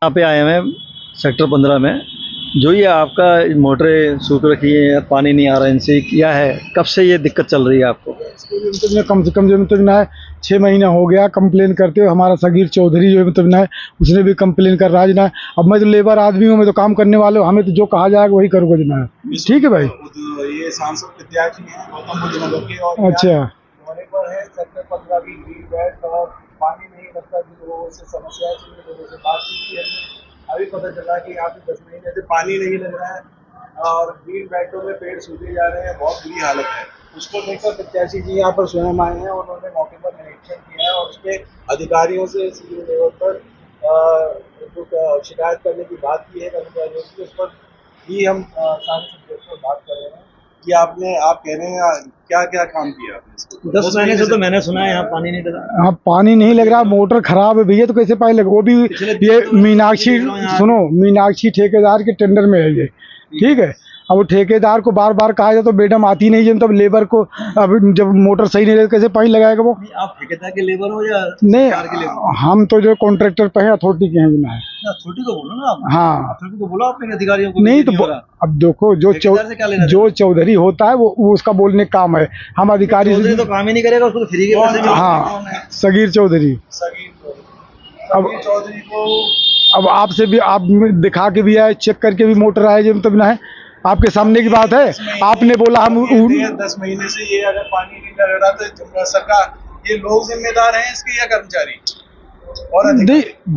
यहाँ पे आए हैं सेक्टर 15 में। जो ये आपका मोटरें सूख रखी है, पानी नहीं आ रहा, इनसे क्या है, कब से ये दिक्कत चल रही है आपको? मतलब कम से कम जो मतलब ना है 6 महीना हो गया कंप्लेन करते हुए। हमारा सगीर चौधरी जो मतलब ना है उसने भी कंप्लेन कर रहा है ना। अब मैं तो लेबर आदमी हूँ, मैं तो काम करने वाले हूँ, हमें तो जो कहा जाएगा वही करूँगा जो है। ठीक है भाई। ये सांसद विद्यार्थी हैं गौतम बुद्ध नगर के और अच्छा होने पर है सेक्टर 15 की ग्रीन बेल्ट और पानी नहीं लगता जिन लोगों से समस्या है, जिन लोगों से बातचीत की हमने। अभी पता चला कि यहाँ पे 10 महीने से पानी नहीं लग रहा है और ग्रीन बेल्टों में पेड़ सूखे जा रहे हैं, बहुत बुरी हालत है। उसको लेकर प्रत्याशी जी यहाँ पर स्वयं आए हैं, उन्होंने मौके पर निरीक्षण किया है और उसके अधिकारियों से सीओ लेवल पर जो शिकायत करने की बात की है कर्मचारियों की, उस पर ही हम सारे सब्जेक्ट पर बात कर रहे हैं कि आप कह रहे हैं क्या क्या काम किया आपने इसको? 10 महीने से तो मैंने सुना है यहाँ पानी नहीं लगा। हाँ पानी नहीं लग रहा, मोटर खराब है भैया, तो कैसे पानी लगा? वो भी ये मीनाक्षी, सुनो, मीनाक्षी ठेकेदार के टेंडर में है ये, ठीक है। अब वो ठेकेदार को बार बार कहा जाए तो मैडम आती नहीं है, तब लेबर को अब जब मोटर सही नहीं रहती कैसे पानी लगाएगा वो? आप ठेकेदार के लेबर हो या नहीं, सरकार के लेबर? हम तो जो कॉन्ट्रैक्टर पे है, अथॉरिटी के हैं ना है। छोटी को बोलो ना आप। हाँ छोटी को बोलो अपने अधिकारियों को। नहीं तो अब देखो जो चौधरी होता है वो उसका बोलने का काम है। हम अधिकारी चौधरी तो काम ही नहीं करेगा, उसको तो फ्री के पैसे मिलेंगे। हाँ सगीर चौधरी। अब चौधरी को अब आपसे भी आप दिखा के भी आए, चेक करके भी मोटर आए, जो मतलब ना है आपके सामने की बात है। आपने बोला हम 10 महीने से ये अगर पानी नहीं लग रहा तो सरकार, ये लोग जिम्मेदार हैं इसके या कर्मचारी? और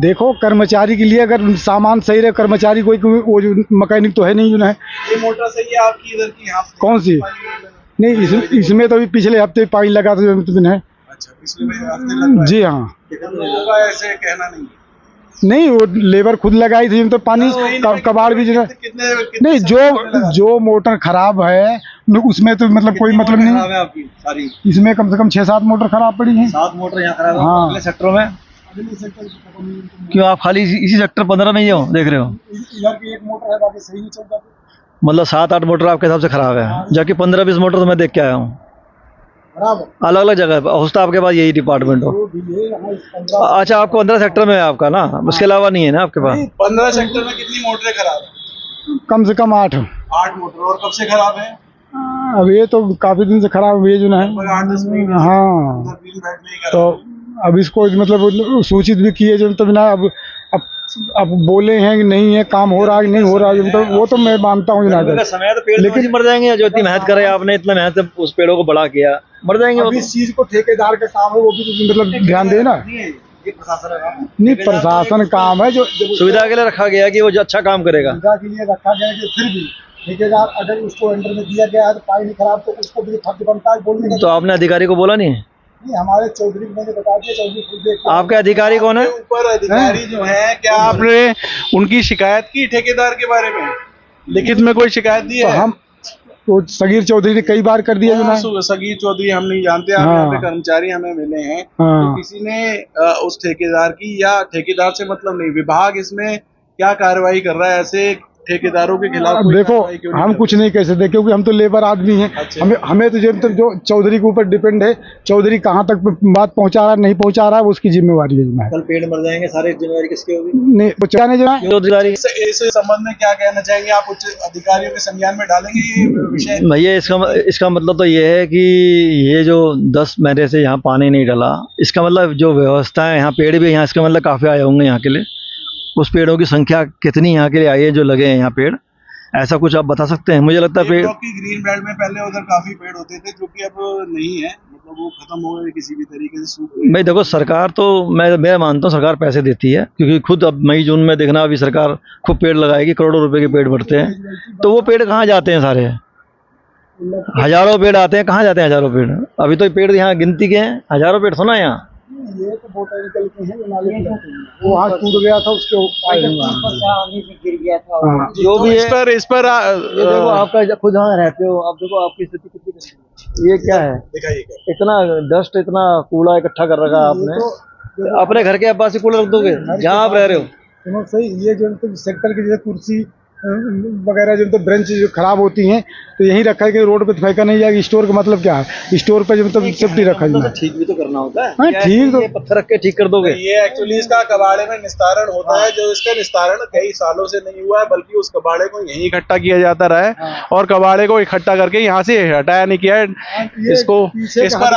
देखो कर्मचारी के लिए अगर सामान सही रहे, कर्मचारी कोई वो जो मैकेनिक तो है नहीं, जो है। ये मोटर सही है आपकी इधर की? यहाँ कौन सी? नहीं, इसमें तो अभी पिछले हफ्ते पानी लगा था जो मतलब है। अच्छा, पिछले हफ्ते लगा? जी हाँ। ऐसे कहना नहीं है। नहीं, वो लेबर खुद लगाई थी तो पानी कबाड़ भी जो है। नहीं, जो मोटर खराब है उसमें तो मतलब कोई मतलब नहीं है आपकी सारी। इसमें कम से कम 6-7 मोटर खराब पड़ी हैं। 7 मोटर यहाँ खराब है। हाँ। अगले सेक्टरों में क्यों आप खाली इसी सेक्टर 15 में ही हो, देख रहे हो? इधर की एक मोटर है, बाकी सही नहीं चल रहा। मतलब 7-8 मोटर आपके हिसाब से खराब है, जबकि 15-20 मोटर तो मैं देख के आया हूँ अलग अलग जगह पे। हो सकता है आपके पास यही डिपार्टमेंट हो। अच्छा, आपको 15 सेक्टर में है आपका ना, उसके अलावा नहीं है ना आपके पास? 15 सेक्टर में कितनी मोटरें खराब है? कम से कम 8 मोटर। और कब से खराब है? अब ये तो काफी दिन से खराब हुई जो है। 8-10 महीने। हाँ तो अब इसको मतलब सूचित भी किए जो तब ना। अब बोले हैं कि नहीं है, काम हो रहा है कि नहीं हो रहा है, तो वो तो मैं मानता हूँ ना। समय तो पेड़ लेकिन मर जाएंगे, जो इतनी मेहनत करे आपने, इतना मेहनत से उस पेड़ों को बड़ा किया, मर जाएंगे। अब इस चीज को ठेकेदार का काम है, वो भी मतलब ध्यान देना। नहीं, प्रशासन काम है जो सुविधा के लिए रखा गया कि वो जो अच्छा काम करेगा। सुविधा के लिए रखा गया कि फिर भी ठेकेदार अगर उसको अंडर में दिया गया है तो पानी खराब, तो उसको भी फर्ज बनता है बोलने का। तो आपने अधिकारी को बोला नहीं? नहीं, हमारे चौधरी मैंने बता दिया, चौधरी खुद देख। आपके अधिकारी कौन है? ऊपर अधिकारी जो है, क्या आपने उनकी शिकायत की ठेकेदार के बारे में? लिखित में कोई शिकायत दी है? हम तो सगीर चौधरी ने कई बार कर दिया जो है। सगीर चौधरी हम नहीं जानते, हम यहाँ पे कर्मचारी हमें मिले हैं। तो किसी ने उस ठेकेदार की, या ठेकेदार से मतलब नहीं, विभाग इसमें क्या कार्रवाई कर रहा है ऐसे ठेकेदारों के खिलाफ? देखो हम कुछ नहीं कह सकते क्योंकि हम तो लेबर आदमी हैं। अच्छा। हमें तो जो चौधरी के ऊपर डिपेंड है, चौधरी कहाँ तक बात पहुँचा रहा है नहीं पहुँचा रहा है, उसकी जिम्मेवारी है। कल पेड़ मर जाएंगे सारे, जिम्मेवारी किसकी होगी? नहीं पहुँचाने जो है। इस संबंध में क्या कहना चाहेंगे आप? उच्च अधिकारियों के संज्ञान में डालेंगे ये विषय? भैया इसका मतलब तो ये है कि ये जो 10 महीने से यहाँ पानी नहीं डला, इसका मतलब जो व्यवस्था है यहाँ, पेड़ भी यहाँ, इसका मतलब काफी आए होंगे यहाँ के लिए। उस पेड़ों की संख्या कितनी यहाँ के लिए आई है जो लगे हैं यहाँ पेड़, ऐसा कुछ आप बता सकते हैं? मुझे लगता है पेड़ की ग्रीन बेल्ट में पहले उधर काफी पेड़ होते थे जो कि अब नहीं है, मतलब वो खत्म हो गए किसी भी तरीके से, सूख गए। भाई देखो, सरकार तो मैं मानता हूँ सरकार पैसे देती है, क्योंकि खुद अब मई जून में देखना, अभी सरकार खूब पेड़ लगाएगी, करोड़ों रुपए के पेड़ बढ़ते हैं, तो वो पेड़ कहाँ जाते हैं? सारे हजारों पेड़ आते हैं, कहाँ जाते हैं हजारों पेड़? अभी तो पेड़ यहाँ गिनती के हैं, हजारों पेड़ थोड़ा यहाँ। ये तो बोटैनिकल के हैं, वो हाथ टूट गया था, उसके गिर गया था। जो भी है इस पर ये देखो, आपका खुद यहाँ रहते हो, आप देखो आपकी स्थिति कितनी। ये क्या है? इतना डस्ट, इतना कूड़ा इकट्ठा कर रखा है आपने। अपने घर के पास ही कूड़ा रख दोगे जहाँ आप रह रहे हो? सही, ये जो सेक्टर की जैसे कुर्सी वगैरह जो ब्रेंच जो खराब होती हैं तो यहीं रखा है कि रोड पे तो फेंका नहीं जाएगा। स्टोर का मतलब क्या है, स्टोर पे जो सेफ्टी रखा जाए। ठीक भी तो करना होता है। हाँ, ठीक तो पत्थर रख के ठीक कर दोगे। ये एक्चुअली इसका कबाड़े में निस्तारण होता है, जो इसका निस्तारण कई सालों से नहीं हुआ है, बल्कि उस कबाड़े को यहीं इकट्ठा किया जाता रहा है और कबाड़े को इकट्ठा करके यहाँ से हटाया नहीं किया है। इसको इस पर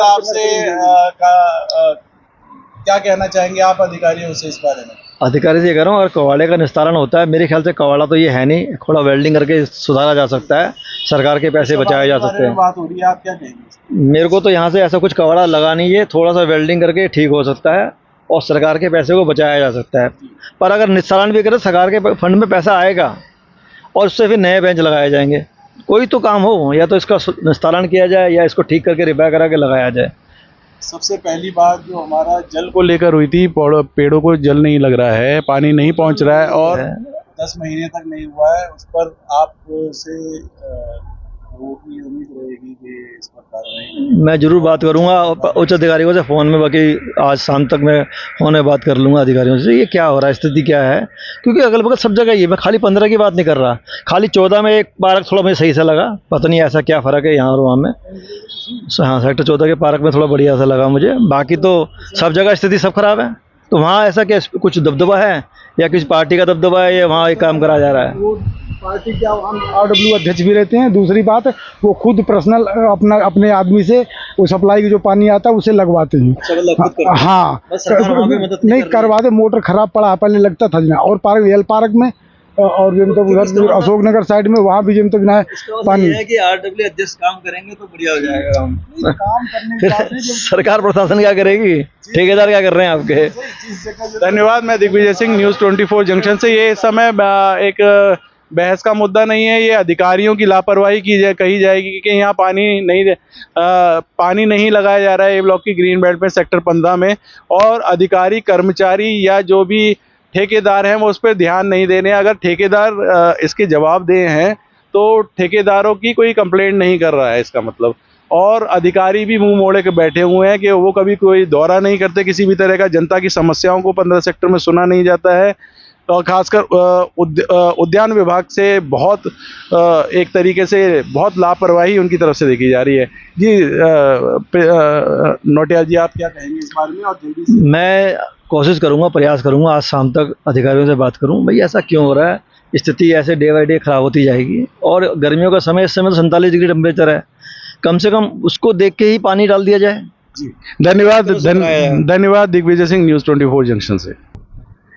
आपसे क्या कहना चाहेंगे आप अधिकारियों से इस बारे में? अधिकारी से ये कह रहा हूँ, अगर कबाड़े का निस्तारण होता है, मेरे ख्याल से कबाड़ा तो ये है नहीं, थोड़ा वेल्डिंग करके सुधारा जा सकता है, सरकार के पैसे बचाए जा सकते हैं। बात हो रही है, आप क्या कहेंगे? मेरे को तो यहाँ से ऐसा कुछ कबाड़ा लगा नहीं है, थोड़ा सा वेल्डिंग करके ठीक हो सकता है और सरकार के पैसे को बचाया जा सकता है। पर अगर निस्तारण भी करे, सरकार के फंड में पैसा आएगा और उससे फिर नए बेंच लगाए जाएंगे। कोई तो काम हो, या तो इसका निस्तारण किया जाए या इसको ठीक करके रिपेयर करा के लगाया जाए। सबसे पहली बात जो हमारा जल को लेकर हुई थी, पेड़ों को जल नहीं लग रहा है, पानी नहीं पहुंच रहा है और 10 महीने तक नहीं हुआ है, उस पर आपसे लोगों की उम्मीद रहेगी कि इस पर कार्रवाई। मैं जरूर बात करूंगा उच्च अधिकारियों से फ़ोन में, बाकी आज शाम तक मैं फ़ोन में बात कर लूंगा अधिकारियों से, ये क्या हो रहा है, स्थिति क्या है। क्योंकि अगल बगल सब जगह ये, मैं खाली 15 की बात नहीं कर रहा, खाली 14 में एक पार्क थोड़ा मुझे सही से लगा, पता नहीं ऐसा क्या फ़र्क है यहाँ और वहाँ में। हाँ, सेक्टर 14 के पार्क में थोड़ा बढ़िया सा लगा मुझे, बाकी तो सब जगह स्थिति सब खराब है। तो वहाँ ऐसा क्या कुछ दबदबा है या किसी पार्टी का दबदबा है या वहाँ एक काम करा जा रहा है? वो पार्टी क्या, हम RW अध्यक्ष भी रहते हैं। दूसरी बात, वो खुद पर्सनल अपने आदमी से वो सप्लाई की जो पानी आता है उसे लगवाते हैं। हाँ, नहीं करवाते, मोटर खराब पड़ा है, पहले लगता था ना। और पार्क, एल पार्क में और जो मतलब उधर अशोकनगर साइड में, वहाँ भी जो मतलब ना पानी है कि RW अध्यक्ष काम करेंगे तो बढ़िया हो जाएगा काम करने के बाद सरकार प्रशासन क्या करेगी, ठेकेदार क्या कर रहे हैं आपके? धन्यवाद। मैं दिग्विजय सिंह, न्यूज़ 24 जंक्शन से। ये इस समय एक बहस का मुद्दा नहीं है, ये अधिकारियों की लापरवाही कही जाएगी कि यहाँ पानी नहीं लगाया जा रहा है ए ब्लॉक की ग्रीन बेल्ट में सेक्टर 15 में, और अधिकारी कर्मचारी या जो भी ठेकेदार हैं वो उस पर ध्यान नहीं दे रहे हैं। अगर ठेकेदार इसके जवाबदेह हैं तो ठेकेदारों की कोई कंप्लेंट नहीं कर रहा है इसका मतलब, और अधिकारी भी मुंह मोड़े के बैठे हुए हैं कि वो कभी कोई दौरा नहीं करते किसी भी तरह का, जनता की समस्याओं को 15 सेक्टर में सुना नहीं जाता है। और खासकर उद्यान विभाग से बहुत एक तरीके से बहुत लापरवाही उनकी तरफ से देखी जा रही है। जी नोटियाल जी, आप क्या कहेंगे इस बारे में? और जल्दी से मैं कोशिश करूंगा, प्रयास करूंगा आज शाम तक अधिकारियों से बात करूं, भाई ऐसा क्यों हो रहा है, स्थिति ऐसे डे बाई डे खराब होती जाएगी। और गर्मियों का समय, इस समय तो 47 डिग्री टेम्परेचर है, कम से कम उसको देख के ही पानी डाल दिया जाए। जी धन्यवाद। धन्यवाद दिग्विजय सिंह, न्यूज़ 24 जंक्शन से।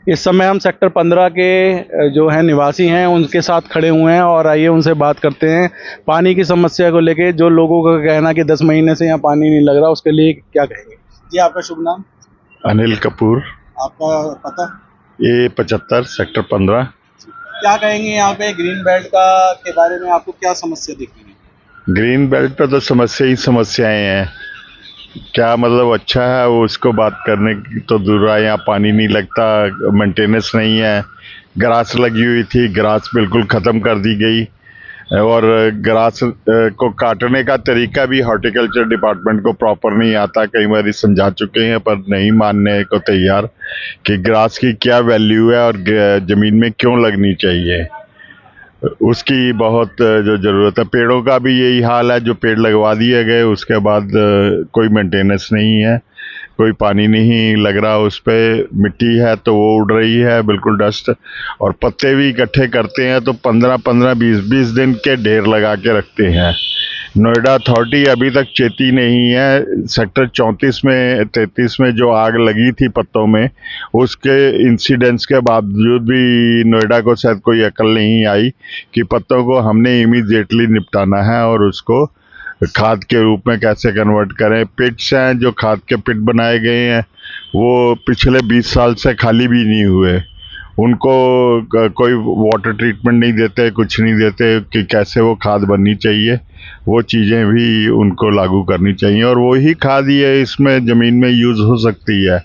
इस समय हम सेक्टर 15 के जो हैं निवासी हैं उनके साथ खड़े हुए हैं और आइए उनसे बात करते हैं पानी की समस्या को लेके। जो लोगों का कहना कि 10 महीने से यहाँ पानी नहीं लग रहा, उसके लिए क्या कहेंगे? जी आपका शुभ नाम? अनिल कपूर। आपका पता? ये 75 सेक्टर 15। क्या कहेंगे यहाँ पे ग्रीन बेल्ट का के बारे में, आपको क्या समस्या दिखती है? ग्रीन बेल्ट पे तो समस्या ही समस्याएं हैं, क्या मतलब अच्छा है वो, उसको बात करने की तो दूर है। यहाँ पानी नहीं लगता, मेंटेनेंस नहीं है, ग्रास लगी हुई थी, ग्रास बिल्कुल ख़त्म कर दी गई, और ग्रास को काटने का तरीका भी हॉर्टिकल्चर डिपार्टमेंट को प्रॉपर नहीं आता। कई बार समझा चुके हैं पर नहीं मानने को तैयार कि ग्रास की क्या वैल्यू है और ज़मीन में क्यों लगनी चाहिए, उसकी बहुत जो ज़रूरत है। पेड़ों का भी यही हाल है, जो पेड़ लगवा दिए गए उसके बाद कोई मेंटेनेंस नहीं है, कोई पानी नहीं लग रहा उस पर, मिट्टी है तो वो उड़ रही है बिल्कुल डस्ट, और पत्ते भी इकट्ठे करते हैं तो 15-15, 20-20 दिन के ढेर लगा के रखते हैं। नोएडा अथॉरिटी अभी तक चेती नहीं है। सेक्टर 34 में 33 में जो आग लगी थी पत्तों में, उसके इंसिडेंट्स के बावजूद भी नोएडा को शायद कोई अकल नहीं आई कि पत्तों को हमने इमीडिएटली निपटाना है और उसको खाद के रूप में कैसे कन्वर्ट करें। पिट्स हैं जो खाद के पिट बनाए गए हैं, वो पिछले 20 साल से खाली भी नहीं हुए, उनको कोई वाटर ट्रीटमेंट नहीं देते, कुछ नहीं देते कि कैसे वो खाद बननी चाहिए, वो चीज़ें भी उनको लागू करनी चाहिए। और वही खाद ही है इसमें ज़मीन में यूज़ हो सकती है।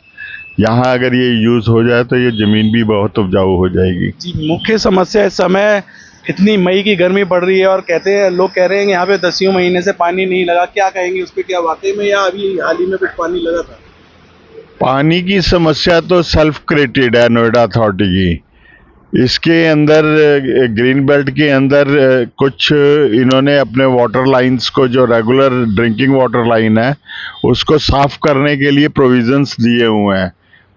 यहाँ अगर ये यूज़ हो जाए तो ये ज़मीन भी बहुत उपजाऊ हो जाएगी। जी, मुख्य समस्या इस समय इतनी मई की गर्मी पड़ रही है और कहते हैं, लोग कह रहे हैं यहाँ पे 10 महीने से पानी नहीं लगा, क्या कहेंगे उस पर? क्या वाकई में या अभी हाल ही में कुछ पानी लगा था? पानी की समस्या तो सेल्फ क्रिएटेड है नोएडा अथॉरिटी की, इसके अंदर ग्रीन बेल्ट के अंदर कुछ इन्होंने अपने वाटर लाइंस को, जो रेगुलर ड्रिंकिंग वाटर लाइन है, उसको साफ करने के लिए प्रोविजंस दिए हुए हैं,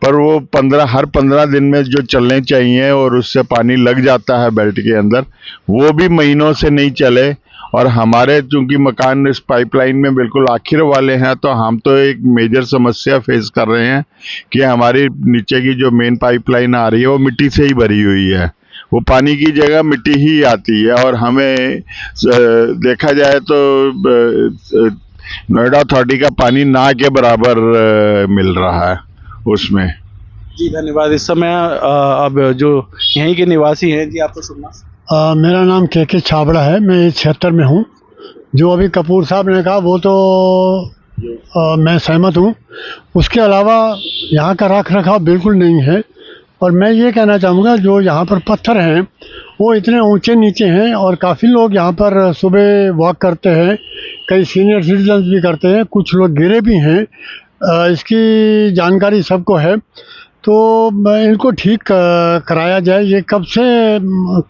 पर वो हर 15 दिन में जो चलने चाहिए और उससे पानी लग जाता है बेल्ट के अंदर, वो भी महीनों से नहीं चले। और हमारे चूंकि मकान इस पाइपलाइन में बिल्कुल आखिर वाले हैं, तो हम तो एक मेजर समस्या फेस कर रहे हैं कि हमारी नीचे की जो मेन पाइपलाइन आ रही है वो मिट्टी से ही भरी हुई है, वो पानी की जगह मिट्टी ही आती है। और हमें देखा जाए तो नोएडा अथॉरिटी का पानी ना के बराबर मिल रहा है उसमें। जी धन्यवाद। इस समय अब जो यहीं के निवासी हैं, जी आपको सुनना। मेरा नाम के छाबड़ा है, मैं इस क्षेत्र में हूँ। जो अभी कपूर साहब ने कहा वो तो मैं सहमत हूँ। उसके अलावा यहाँ का रख रखाव बिल्कुल नहीं है। और मैं ये कहना चाहूँगा, जो यहाँ पर पत्थर हैं वो इतने ऊंचे नीचे हैं और काफ़ी लोग यहाँ पर सुबह वॉक करते हैं, कई सीनियर सिटीजन्स भी करते हैं, कुछ लोग गिरे भी हैं। इसकी जानकारी सबको है, तो इनको ठीक कराया जाए। ये कब से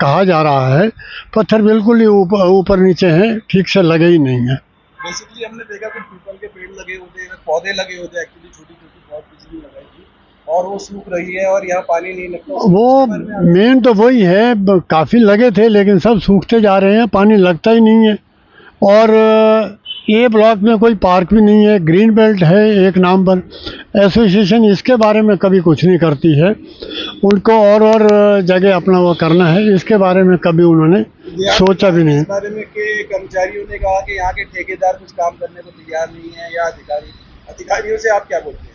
कहा जा रहा है, पत्थर बिल्कुल ही ऊपर नीचे हैं, ठीक से लगे ही नहीं है। बेसिकली हमने देखा कि पीपल के पेड़ लगे होते हैं, पौधे लगे होते हैं, एक्चुअली छोटी छोटी बहुत बिजली लगाई थी और वो सूख रही है और यहाँ पानी नहीं लगता। वो मेन तो वही है, काफ़ी लगे थे लेकिन सब सूखते जा रहे हैं, पानी लगता ही नहीं है। और ये ब्लॉक में कोई पार्क भी नहीं है, ग्रीन बेल्ट है एक नाम पर। एसोसिएशन इसके बारे में कभी कुछ नहीं करती है, उनको और जगह अपना वो करना है, इसके बारे में कभी उन्होंने सोचा भी नहीं। इस बारे में के कर्मचारियों ने कहा कि यहाँ के ठेकेदार कुछ काम करने को तैयार नहीं है, या अधिकारियों से आप क्या बोलते हैं?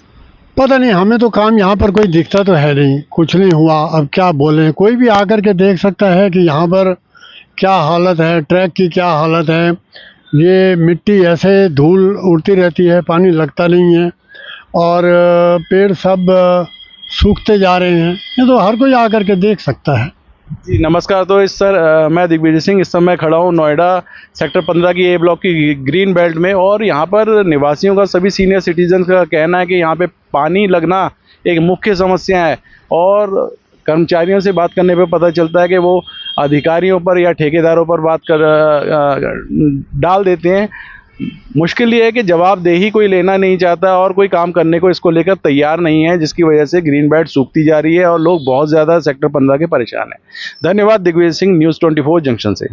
पता नहीं, हमें तो काम यहाँ पर कोई दिखता तो है नहीं, कुछ नहीं हुआ। अब क्या बोलें, कोई भी आकर के देख सकता है कि यहाँ पर क्या हालत है, ट्रैक की क्या हालत है। ये मिट्टी ऐसे धूल उड़ती रहती है, पानी लगता नहीं है और पेड़ सब सूखते जा रहे हैं। ये तो हर कोई आकर के देख सकता है। जी नमस्कार। तो मैं दिग्विजय सिंह इस समय खड़ा हूँ नोएडा सेक्टर 15 की ए ब्लॉक की ग्रीन बेल्ट में, और यहाँ पर निवासियों का, सभी सीनियर सिटीजन का कहना है कि यहाँ पे पानी लगना एक मुख्य समस्या है। और कर्मचारियों से बात करने पे पता चलता है कि वो अधिकारियों पर या ठेकेदारों पर बात डाल देते हैं। मुश्किल ये है कि जवाबदेही कोई लेना नहीं चाहता और कोई काम करने को इसको लेकर तैयार नहीं है, जिसकी वजह से ग्रीन बेल्ट सूखती जा रही है और लोग बहुत ज़्यादा सेक्टर 15 के परेशान हैं। धन्यवाद। दिग्विजय सिंह, न्यूज़ 24 जंक्शन से।